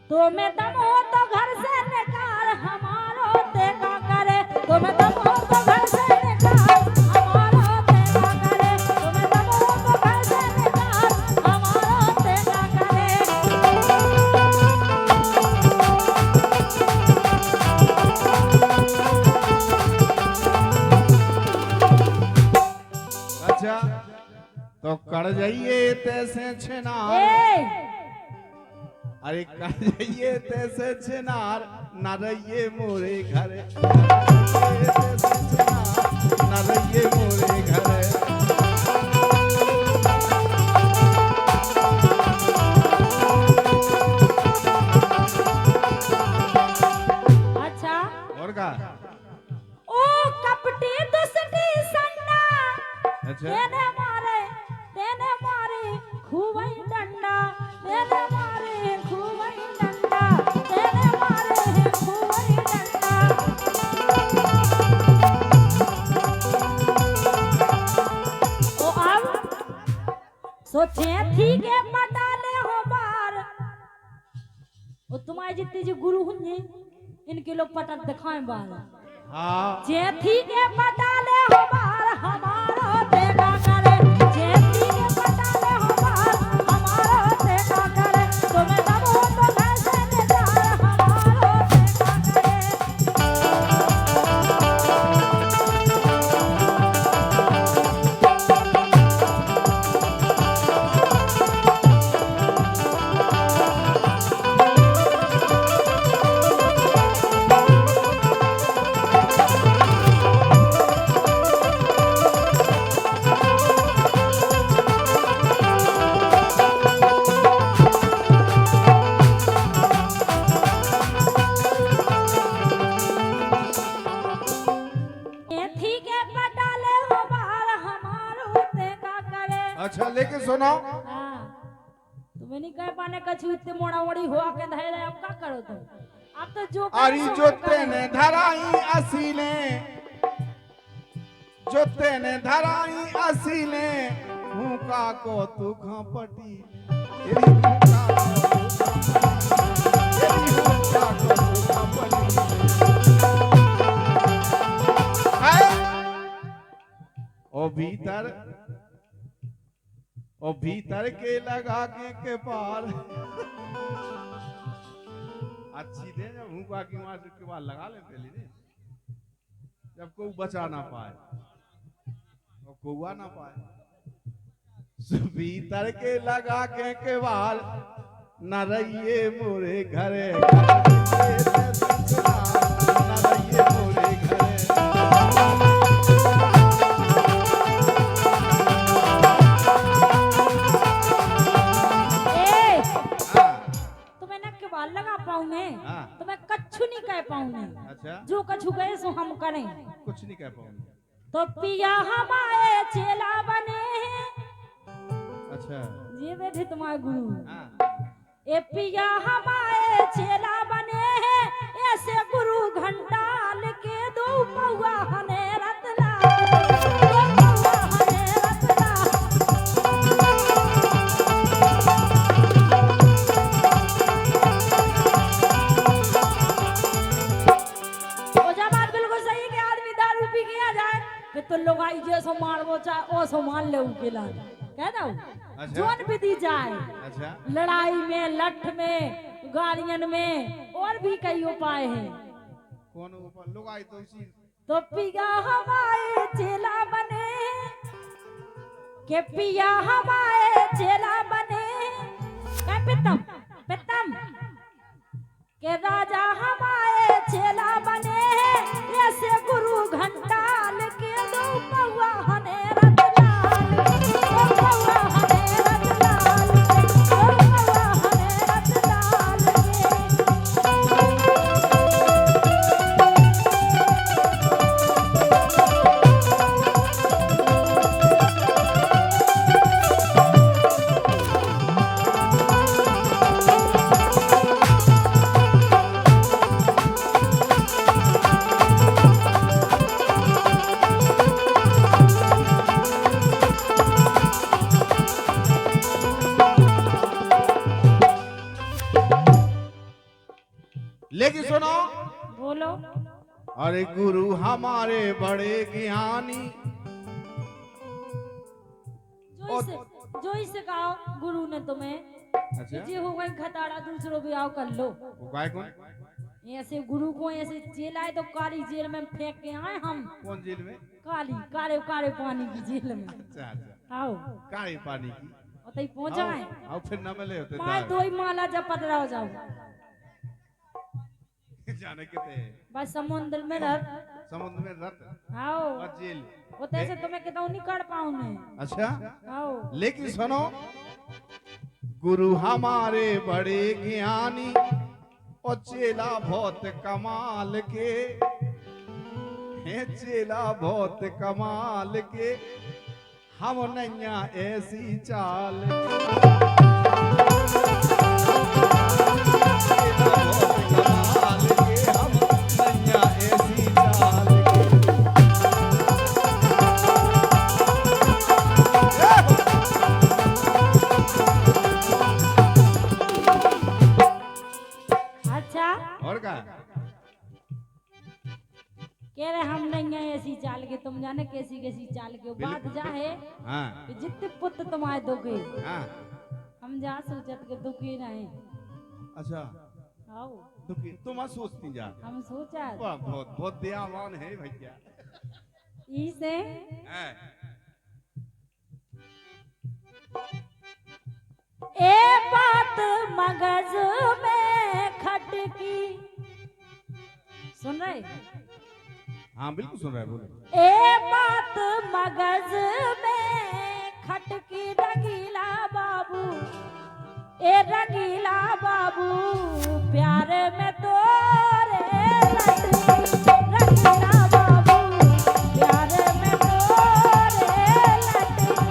तो मैं दम हो तो घर से निकाल हमारो तेगा करे। तो मैं दम हो तो घर से निकाल हमारो तेगा करे। तो मैं दम हो तो घर से निकाल हमारो तेगा करे। अच्छा तो कर जाइए तैसे छिनार। अरे कर जाइए तैसे छिनार न रहिए मोरे घरे। न रहिए मोरे घरे। अच्छा और का ओ कपटी दुष्टी सन्ना अच्छा तेने मारे खूबई डंडा। तेने मारे खूबई डंडा। तेने मारे खूबई डंडा। ओ अब सोचे थी के पटाले हो बार। ओ तुम्हारे जितने जो गुरु होंगे इनके लोग पटक दिखाएं बार। हाँ जेठी के पटाले हो बार हमारो तेगा करे। जेठी के पटाले हो बार हमारो तेगा करे। तो मैं दम हो तो घर से निकाल हमारो तेगा करे। जेठी के पटाले हो बार हमारो तेगा करे। अच्छा लेकिन सुनो हाँ, तुम्हें नहीं कह पाने कछु इतने मोड़ा मोड़ी हुआ के धैर्य अब क्या करो तुम। अब तो जो अरे जोते ने धराई असीले। जोते ने धराई असीले हुका को तू खपटी। तेरी हुका को तू खपटी। ओ भीतर के लगा के पार। अच्छी दे जब हुआ की वहां से के बाद लगा ले पहले ने जब कोई बचा ना पाए और कौआ ना पाए। भीतर के लगा के बार न रहिए मोरे घरे। न रहिए मोरे घरे। तुम्हें न के बाल लगा पाऊं मैं। हाँ। तो मैं कछु नहीं कह पाऊं मैं। अच्छा जो कछु गए सो हम करें। कुछ नहीं कह पाऊंगा। तो पिया हमारे चेला बने हैं। अच्छा ये बैठे तुम्हारे गुरु। हाँ ए पिया हमारे चेला बने हैं। ऐसे गुरु घंटाल के दो पौआ हने रतलाल। दो पौआ हने रतलाल। वो जब बात बिल्कुल सही है कि आदमी दारू पी के आ जाए फिर तो लोग आई जैसो मारबो चाहे ओ सो मान ले उनके ला कह दो। अच्छा। जोन विधि जाए अच्छा लड़ाई में लठ में गाड़ियन में और भी कई उपाय हैं। कौन ऊपर लोग आई तो इसी तो पिया हमारे चेला बने के पिया हमारे चेला बने के पितम पितम के राजा हमारे चेला बने ऐसे गुरु घंटाल के दो पौआ हने रतलाल। दो पौआ हने रतलाल। दो पौआ हने रतलाल के। लेकिन सुनो, बोलो। अरे गुरु हमारे बड़े ज्ञानी। जो इसे कहा गुरु ने तुम्हें अच्छा, जी हो गई खताड़ा, दूसरों भी आओ कर लो। वो काय कौन? ऐसे गुरु को ऐसे जेल आए तो काली जेल में फेंक के आए हम। कौन जेल में? काली काले काले पानी की जेल में। अच्छा अच्छा, आओ काली पानी की। और तई पहुंचाए आओ फिर न मिले होते माय दो ही माला जब पतरा हो जाओ। जाने के थे बस समुद्र में रत। समुद्र में रत आओ और जेल। वो तैसे तुम्हें कितना नहीं कर पाऊं मैं। अच्छा, आओ लेकिन सुनो, गुरु हमारे बड़े ज्ञानी और चेला बहुत कमाल के हैं, चेला बहुत कमाल के, हम नैया ऐसी चाल। चेला बहुत कमाल के, हम नैया ऐसी चाल अच्छा और का कह रहे हम नहीं है ऐसी चाल के, तुम जाने कैसी कैसी चाल के। बात जा है हाँ कि जितने पुत्र तुम्हारे दुखे हाँ। हम जा सोचत के दुखी रहे। अच्छा, आओ दुखी तुम सोचती जा। हम सोचा वाह, बहुत बहुत दयावान है भैया। इसे हैं? ए बात मगज में खटकी, सुन रहे? हाँ बिल्कुल सुन रहा है, बोलो। ए बात मगज में खटकी, रंगीला बाबू, ए रंगीला बाबू, प्यार में तोरे लटकी, रंगीला बाबू, प्यार में तोरे लटकी।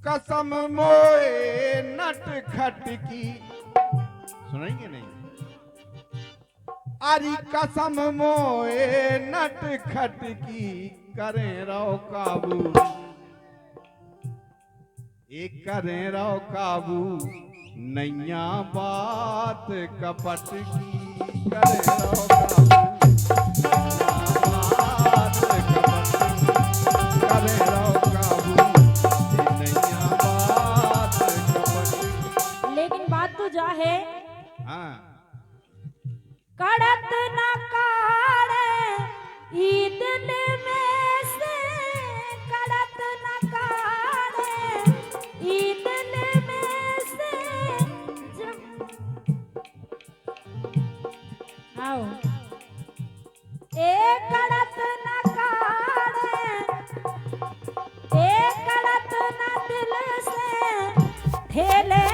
कसम मोए नट खटकी, सुनेंगे नहीं? अरे कसम मोए नट खटकी, करें रहो काबू, एक करें रहो काबू, नैया बात कपट की, करें रहो काबू, बात कपट की, करें रहो काबू, नैया बात कपट की। लेकिन बात तो जा है, हाँ कड़त न काढ़े ई दिल में से, कड़त न काढ़े ई दिल में से आओ ए कड़त न काढ़े, ए कड़त न दिल से ठेले